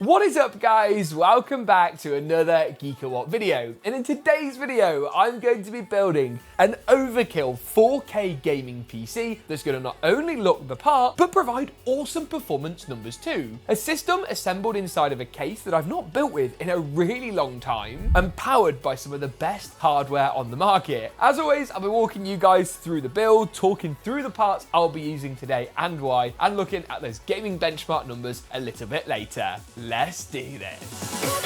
What is up, guys? Welcome back to another GeekaWhat video. And in today's video, I'm going to be building an overkill 4K gaming PC that's going to not only look the part, but provide awesome performance numbers too. A system assembled inside of a case that I've not built with in a really long time, and powered by some of the best hardware on the market. As always, I'll be walking you guys through the build, talking through the parts I'll be using today and why, and looking at those gaming benchmark numbers a little bit later. Let's do this.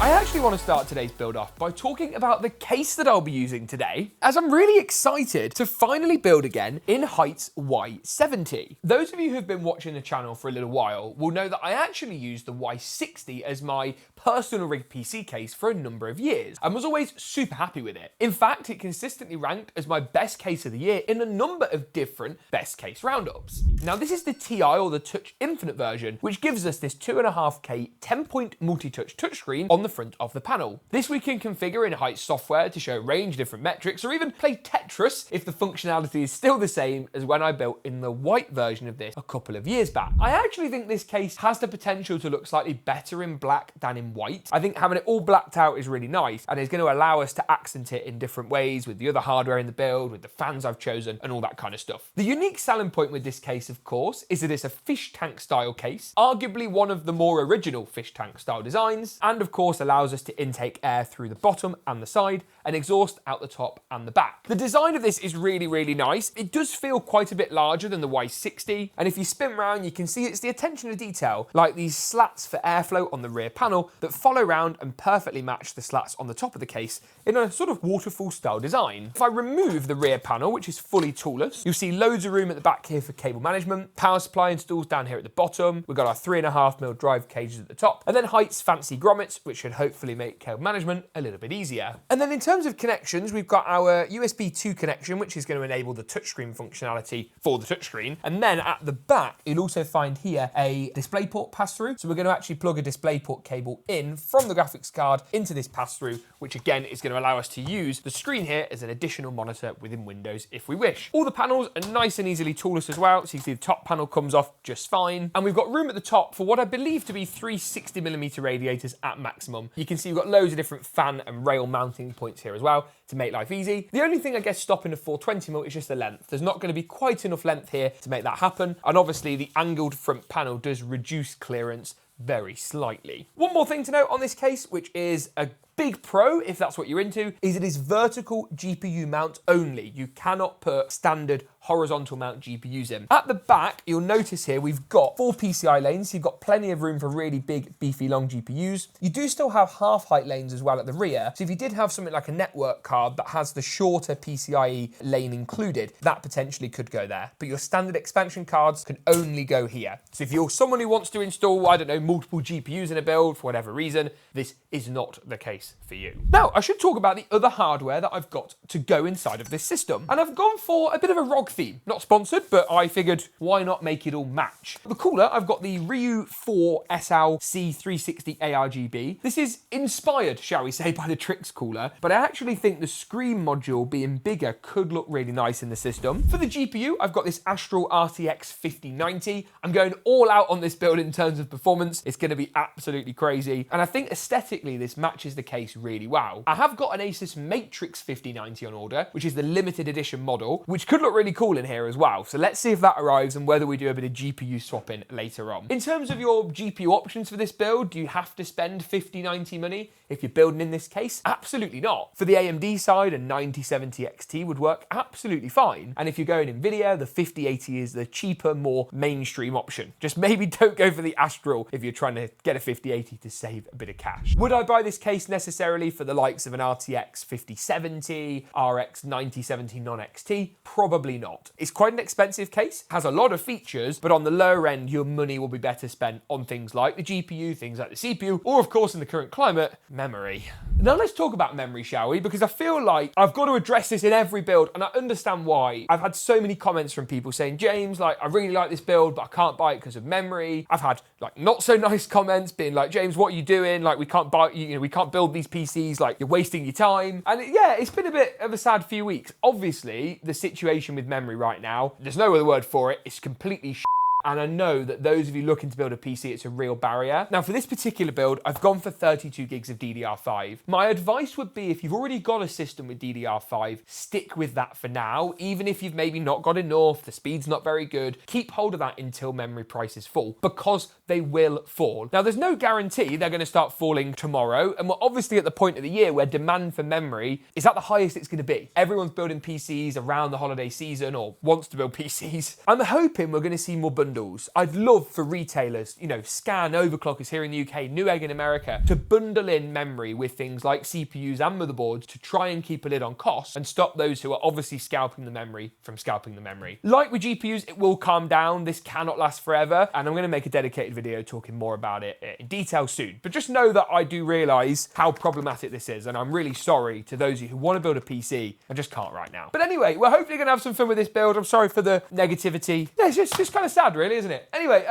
I actually want to start today's build off by talking about the case that I'll be using today, as I'm really excited to finally build again in HYTE's Y70. Those of you who've been watching the channel for a little while will know that I actually used the Y60 as my personal rig PC case for a number of years and was always super happy with it. In fact, it consistently ranked as my best case of the year in a number of different best case roundups. Now, this is the TI or the Touch Infinite version, which gives us this 2.5K 10-point multi-touch touchscreen on the front of the panel. This we can configure in HYTE software to show a range of different metrics, or even play Tetris if the functionality is still the same as when I built in the white version of this a couple of years back. I actually think this case has the potential to look slightly better in black than in white. I think having it all blacked out is really nice, and is going to allow us to accent it in different ways with the other hardware in the build, with the fans I've chosen, and all that kind of stuff. The unique selling point with this case, of course, is that it's a fish tank style case, arguably one of the more original fish tank style designs, and of course allows us to intake air through the bottom and the side, and exhaust out the top and the back. The design of this is really nice. It does feel quite a bit larger than the Y60, and if you spin around, you can see it's the attention to detail, like these slats for airflow on the rear panel that follow around and perfectly match the slats on the top of the case in a sort of waterfall style design. If I remove the rear panel, which is fully toolless, you'll see loads of room at the back here for cable management, power supply installs down here at the bottom, we've got our 3.5mm drive cages at the top, and then HYTE's fancy grommets, which should hopefully make cable management a little bit easier. And then in terms of connections, we've got our USB 2 connection, which is going to enable the touchscreen functionality for the touchscreen. And then at the back, you'll also find here a DisplayPort pass-through. So we're going to actually plug a DisplayPort cable in from the graphics card into this pass-through, which again is going to allow us to use the screen here as an additional monitor within Windows if we wish. All the panels are nice and easily toolless as well. So you see the top panel comes off just fine. And we've got room at the top for what I believe to be 3 60mm radiators at maximum. You can see we've got loads of different fan and rail mounting points here as well to make life easy. The only thing I guess stopping the 420mm is just the length. There's not going to be quite enough length here to make that happen. And obviously the angled front panel does reduce clearance very slightly. One more thing to note on this case, which is a big pro, if that's what you're into, is it is vertical GPU mount only. You cannot put standard horizontal mount GPUs in. At the back, you'll notice here we've got 4 PCI lanes, so you've got plenty of room for really big, beefy, long GPUs. You do still have half height lanes as well at the rear, so if you did have something like a network card that has the shorter PCIe lane included, that potentially could go there. But your standard expansion cards can only go here. So if you're someone who wants to install, I don't know, multiple GPUs in a build for whatever reason, this is not the case for you. Now, I should talk about the other hardware that I've got to go inside of this system. And I've gone for a bit of a ROG theme. Not sponsored, but I figured why not make it all match. The cooler, I've got the RYUO 4 SL C360 ARGB. This is inspired, shall we say, by the STRIX cooler, but I actually think the screen module being bigger could look really nice in the system. For the GPU, I've got this Astral RTX 5090. I'm going all out on this build in terms of performance. It's going to be absolutely crazy. And I think aesthetically, this matches the case really well. I have got an ASUS Matrix 5090 on order, which is the limited edition model, which could look really cool in here as well. So let's see if that arrives and whether we do a bit of GPU swapping later on. In terms of your GPU options for this build, do you have to spend 5090 money if you're building in this case? Absolutely not. For the AMD side, a 9070 XT would work absolutely fine. And if you're going NVIDIA, the 5080 is the cheaper, more mainstream option. Just maybe don't go for the Astral if you're trying to get a 5080 to save a bit of cash. Would I buy this case necessarily for the likes of an RTX 5070, RX 9070 non-XT? Probably not. It's quite an expensive case, has a lot of features, but on the lower end, your money will be better spent on things like the GPU, things like the CPU, or of course in the current climate, memory. Now let's talk about memory, shall we? Because I feel like I've got to address this in every build, and I understand why. I've had so many comments from people saying, James, like, I really like this build, but I can't buy it because of memory. I've had like not so nice comments being like, James, what are you doing? Like, we can't buy, we can't build these PCs like you're wasting your time. And yeah, it's been a bit of a sad few weeks. Obviously, the situation with memory right now, there's no other word for it, it's completely and I know that those of you looking to build a PC, it's a real barrier. Now for this particular build, I've gone for 32 gigs of DDR5. My advice would be if you've already got a system with DDR5, stick with that for now. Even if you've maybe not got enough, the speed's not very good, keep hold of that until memory prices fall, because they will fall. Now there's no guarantee they're gonna start falling tomorrow, and we're obviously at the point of the year where demand for memory is at the highest it's gonna be. Everyone's building PCs around the holiday season or wants to build PCs. I'm hoping we're gonna see more bundles. I'd love for retailers, Scan, Overclockers here in the UK, Newegg in America, to bundle in memory with things like CPUs and motherboards to try and keep a lid on costs and stop those who are obviously scalping the memory from scalping the memory. Like with GPUs, it will calm down. This cannot last forever, and I'm going to make a dedicated video talking more about it in detail soon. But just know that I do realise how problematic this is, and I'm really sorry to those of you who want to build a PC and just can't right now. But anyway, we're hopefully going to have some fun with this build. I'm sorry for the negativity. Yeah, it's just kind of sad, really, isn't it? Anyway,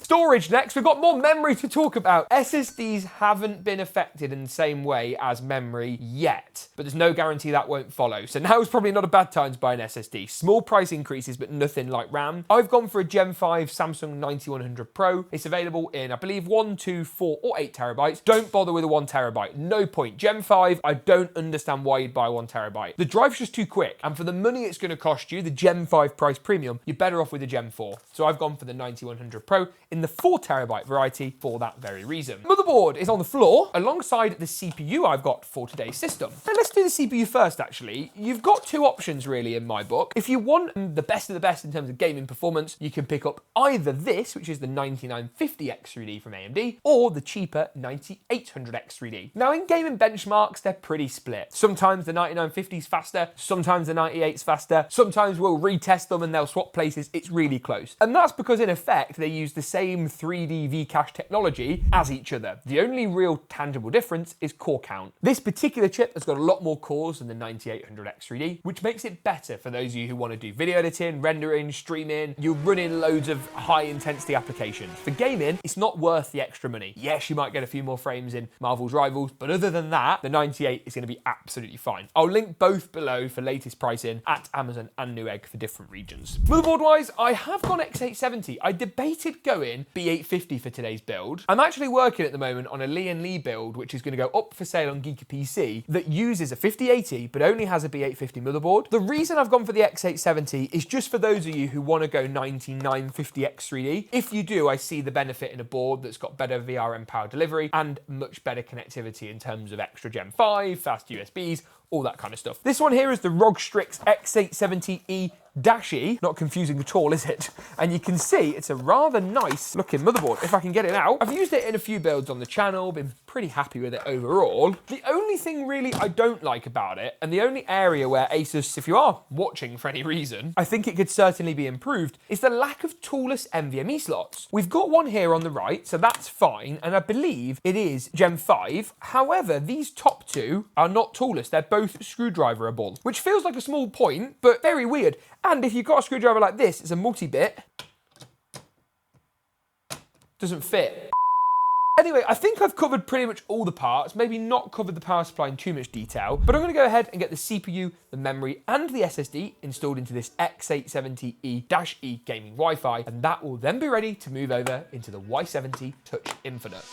storage next. We've got more memory to talk about. SSDs haven't been affected in the same way as memory yet, but there's no guarantee that won't follow. So now is probably not a bad time to buy an SSD. Small price increases, but nothing like RAM. I've gone for a Gen 5 Samsung 9100 Pro. It's available in, I believe, 1, 2, 4, or 8 terabytes. Don't bother with a 1 terabyte. No point. Gen 5, I don't understand why you'd buy 1 terabyte. The drive's just too quick, and for the money it's going to cost you, the Gen 5 price premium, you're better off with a Gen 4. So I've gone for the 9100 Pro in the 4 terabyte variety for that very reason. Motherboard is on the floor alongside the CPU I've got for today's system. Now let's do the CPU first, actually. You've got two options really in my book. If you want the best of the best in terms of gaming performance, you can pick up either this, which is the 9950X3D from AMD, or the cheaper 9800X3D. Now in gaming benchmarks, they're pretty split. Sometimes the 9950's faster, sometimes the 98's faster, sometimes we'll retest them and they'll swap places. It's really close. And that's because in effect, they use the same 3D V-cache technology as each other. The only real tangible difference is core count. This particular chip has got a lot more cores than the 9800X3D, which makes it better for those of you who want to do video editing, rendering, streaming. You're running loads of high intensity applications. For gaming, it's not worth the extra money. Yes, you might get a few more frames in Marvel's Rivals, but other than that, the 98 is going to be absolutely fine. I'll link both below for latest pricing at Amazon and Newegg for different regions. Motherboard wise, I have gone X870. I debated going B850 for today's build. I'm actually working at the moment on a Lee & Lee build, which is going to go up for sale on GeekaPC, that uses a 5080 but only has a B850 motherboard. The reason I've gone for the X870 is just for those of you who want to go 9950X3D. If you do, I see the benefit in a board that's got better VRM power delivery and much better connectivity in terms of extra Gen 5, fast USBs, all that kind of stuff. This one here is the ROG STRIX X870E -E, not confusing at all, is it? And you can see it's a rather nice looking motherboard. If I can get it out, I've used it in a few builds on the channel, been pretty happy with it overall. The only thing really I don't like about it, and the only area where ASUS, if you are watching for any reason, I think it could certainly be improved, is the lack of toolless NVMe slots. We've got one here on the right, so that's fine, and I believe it is Gen 5. However, these top two are not toolless, they're both screwdriverable, which feels like a small point, but very weird. And if you've got a screwdriver like this, it's a multi-bit, doesn't fit. Anyway, I think I've covered pretty much all the parts, maybe not covered the power supply in too much detail, but I'm going to go ahead and get the CPU, the memory, and the SSD installed into this X870E-E gaming Wi-Fi, and that will then be ready to move over into the Y70 Touch Infinite.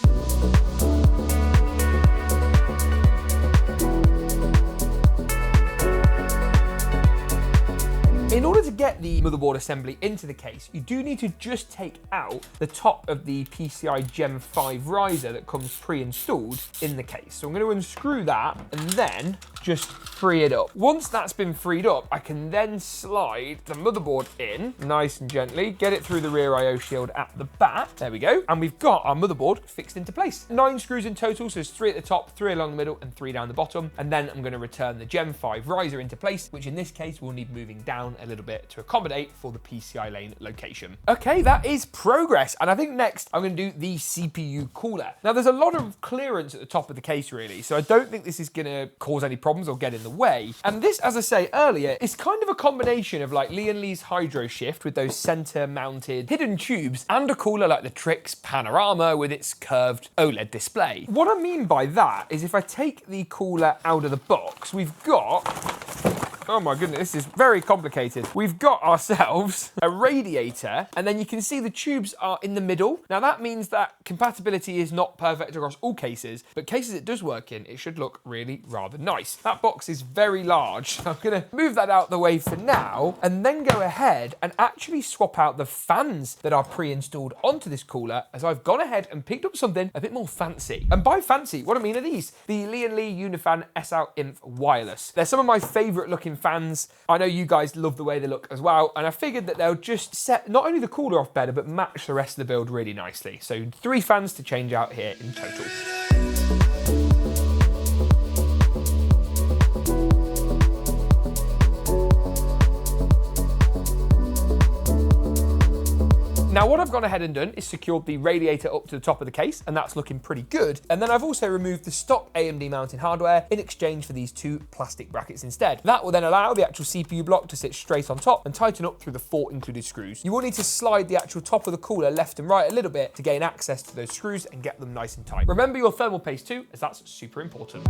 In order to get the motherboard assembly into the case, you do need to just take out the top of the PCI Gen 5 riser that comes pre-installed in the case. So I'm going to unscrew that and then just free it up. Once that's been freed up, I can then slide the motherboard in nice and gently, get it through the rear IO shield at the back. There we go. And we've got our motherboard fixed into place. 9 screws in total, so there's 3 at the top, 3 along the middle, and 3 down the bottom. And then I'm going to return the Gen 5 riser into place, which in this case will need moving down a little bit bit to accommodate for the PCI lane location. Okay, that is progress. And I think next I'm going to do the CPU cooler. Now there's a lot of clearance at the top of the case really, so I don't think this is going to cause any problems or get in the way. And this, as I say earlier, is kind of a combination of like Lee & Lee's Hydro Shift with those center mounted hidden tubes and a cooler like the STRIX Panorama with its curved OLED display. What I mean by that is if I take the cooler out of the box, we've got, oh my goodness, this is very complicated. We've got ourselves a radiator, and then you can see the tubes are in the middle. Now that means that compatibility is not perfect across all cases, but cases it does work in, it should look really rather nice. That box is very large, so I'm gonna move that out the way for now, and then go ahead and actually swap out the fans that are pre-installed onto this cooler, as I've gone ahead and picked up something a bit more fancy. And by fancy, what I mean are these, the Lee & Lee Unifan SL-Inf Wireless. They're some of my favorite looking fans. I know you guys love the way they look as well, and I figured that they'll just set not only the cooler off better, but match the rest of the build really nicely. So 3 fans to change out here in total. Now what I've gone ahead and done is secured the radiator up to the top of the case, and that's looking pretty good. And then I've also removed the stock AMD mounting hardware in exchange for these 2 plastic brackets instead. That will then allow the actual CPU block to sit straight on top and tighten up through the 4 included screws. You will need to slide the actual top of the cooler left and right a little bit to gain access to those screws and get them nice and tight. Remember your thermal paste too, as that's super important.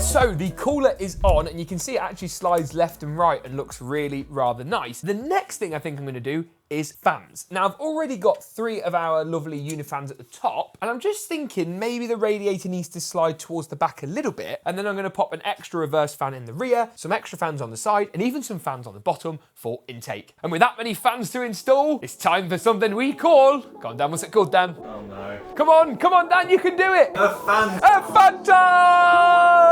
So the cooler is on, and you can see it actually slides left and right and looks really rather nice. The next thing I think I'm going to do is fans. Now I've already got 3 of our lovely Unifans at the top, and I'm just thinking maybe the radiator needs to slide towards the back a little bit, and then I'm going to pop an extra reverse fan in the rear, some extra fans on the side, and even some fans on the bottom for intake. And with that many fans to install, it's time for something we call, go on Dan, what's it called Dan? Oh no. Come on Dan, you can do it! A fan! A fan time!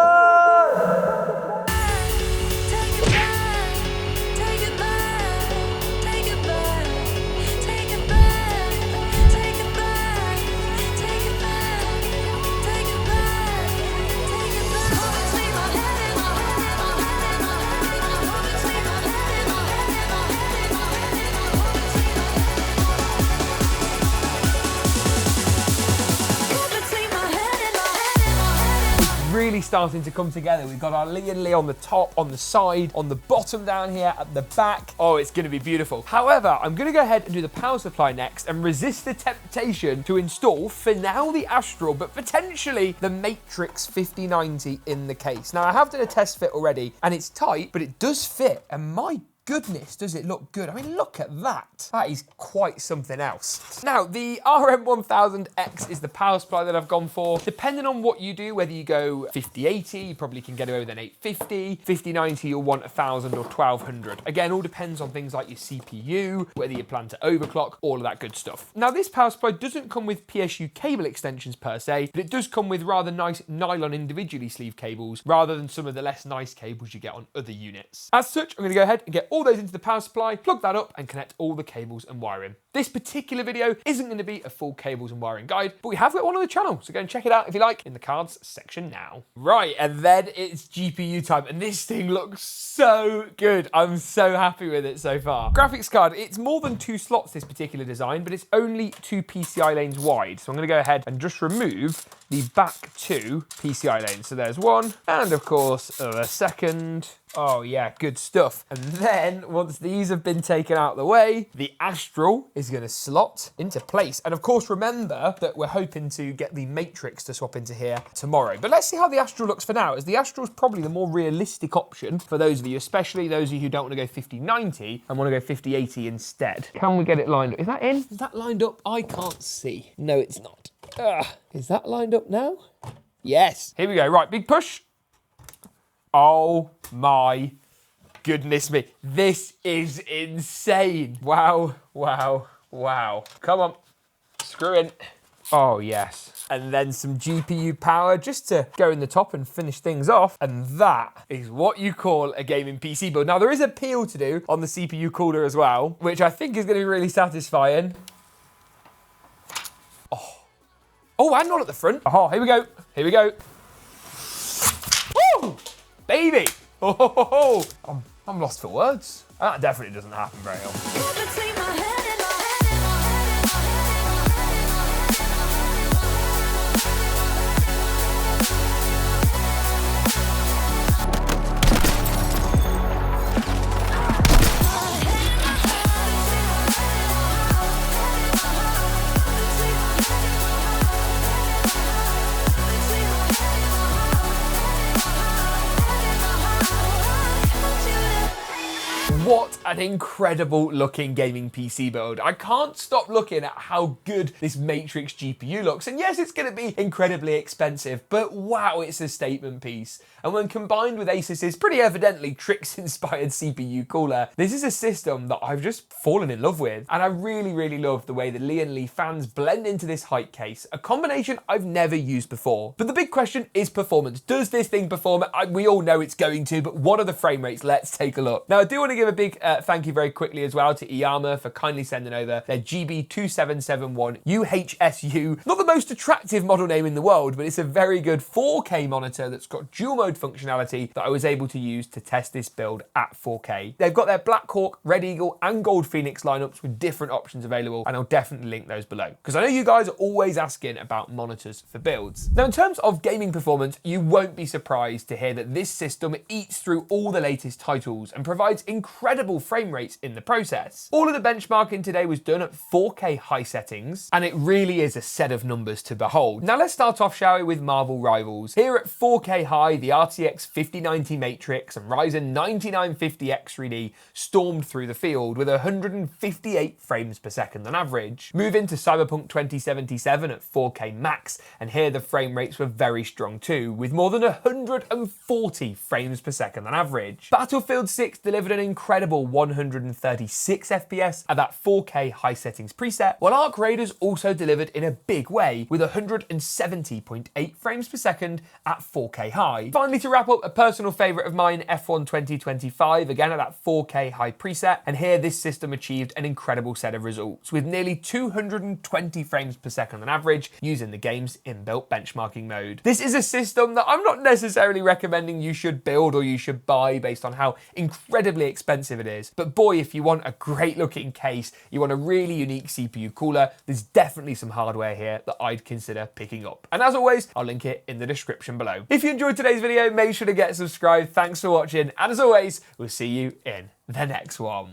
Really starting to come together. We've got our Lee & Lee on the top, on the side, on the bottom down here, at the back. Oh, it's going to be beautiful. However, I'm going to go ahead and do the power supply next and resist the temptation to install, for now, the Astral, but potentially the Matrix 5090 in the case. Now, I have done a test fit already, and it's tight, but it does fit, and my goodness, does it look good. I mean, look at that. That is quite something else. Now, the RM1000X is the power supply that I've gone for. Depending on what you do, whether you go 5080, you probably can get away with an 850. 5090, you'll want 1000 or 1200. Again, all depends on things like your CPU, whether you plan to overclock, all of that good stuff. Now, this power supply doesn't come with PSU cable extensions per se, but it does come with rather nice nylon individually sleeved cables, rather than some of the less nice cables you get on other units. As such, I'm going to go ahead and get all those into the power supply, plug that up, and connect all the cables and wiring. This particular video isn't going to be a full cables and wiring guide, but we have got one on the channel, so go and check it out if you like in the cards section now. Right, and then it's GPU time, and this thing looks so good. I'm so happy with it so far. Graphics card, it's more than 2 slots, this particular design, but it's only 2 PCI lanes wide. So I'm going to go ahead and just remove the back 2 PCI lanes. So there's one, and of course, the second. Oh yeah, good stuff. And then once these have been taken out of the way, the Astral is going to slot into place. And of course, remember that we're hoping to get the Matrix to swap into here tomorrow. But let's see how the Astral looks for now, as the Astral is probably the more realistic option for those of you, especially those of you who don't want to go 5090 and want to go 5080 instead. Can we get it lined up? Is that in? Is that lined up? I can't see. No, it's not. Is that lined up now? Yes. Here we go. Right, big push. Oh my goodness me. This is insane. Wow, wow, wow. Come on, screw in. Oh yes. And then some GPU power just to go in the top and finish things off. And that is what you call a gaming PC build. Now there is a peel to do on the CPU cooler as well, which I think is going to be really satisfying. Oh, and not at the front. Oh, here we go. Here we go. Woo! Baby. Oh, I'm lost for words. That definitely doesn't happen very often. What an incredible looking gaming PC build. I can't stop looking at how good this Matrix GPU looks. And yes, it's going to be incredibly expensive, but wow, it's a statement piece. And when combined with ASUS's pretty evidently STRIX inspired CPU cooler, this is a system that I've just fallen in love with. And I really, really love the way the Lee and Lee fans blend into this HYTE case, a combination I've never used before. But the big question is performance. Does this thing perform? We all know it's going to, but what are the frame rates? Let's take a look. Now, I do want to give a big thank you very quickly as well to Iyama for kindly sending over their GB2771 UHSU. Not the most attractive model name in the world, but it's a very good 4K monitor that's got dual mode functionality that I was able to use to test this build at 4K. They've got their Black Hawk, Red Eagle and Gold Phoenix lineups with different options available, and I'll definitely link those below because I know you guys are always asking about monitors for builds. Now, in terms of gaming performance, you won't be surprised to hear that this system eats through all the latest titles and provides incredible frame rates in the process. All of the benchmarking today was done at 4K high settings, and it really is a set of numbers to behold. Now let's start off, shall we, with Marvel rivals. Here at 4K high, the RTX 5090 Matrix and Ryzen 9950X 3D stormed through the field with 158 frames per second on average. Move into Cyberpunk 2077 at 4K max, and here the frame rates were very strong too, with more than 140 frames per second on average. Battlefield 6 delivered an incredible 136 FPS at that 4K high settings preset, while Arc Raiders also delivered in a big way with 170.8 frames per second at 4K high. Finally, to wrap up, a personal favourite of mine, F1 2025, again at that 4K high preset, and here this system achieved an incredible set of results with nearly 220 frames per second on average using the game's inbuilt benchmarking mode. This is a system that I'm not necessarily recommending you should build or you should buy based on how incredibly expensive it is, but boy, if you want a great looking case, you want a really unique CPU cooler, there's definitely some hardware here that I'd consider picking up. And as always, I'll link it in the description below. If you enjoyed today's video, make sure to get subscribed. Thanks for watching, and as always, we'll see you in the next one.